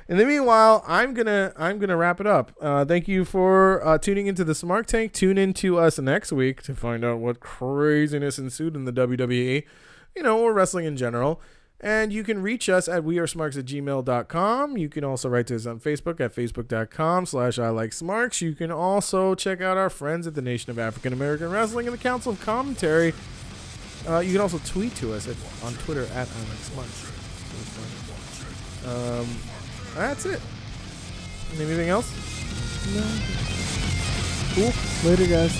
In the meanwhile, I'm gonna wrap it up. Thank you for tuning into the Smark Tank. Tune in to us next week to find out what craziness ensued in the WWE, or wrestling in general. And you can reach us at wearesmarks@gmail.com. You can also write to us on Facebook at facebook.com/ILikeSmarks. You can also check out our friends at the Nation of African American Wrestling and the Council of Commentary. You can also tweet to us on Twitter at ILikeSmarks. That's it. Anything else? No. Cool. Later, guys.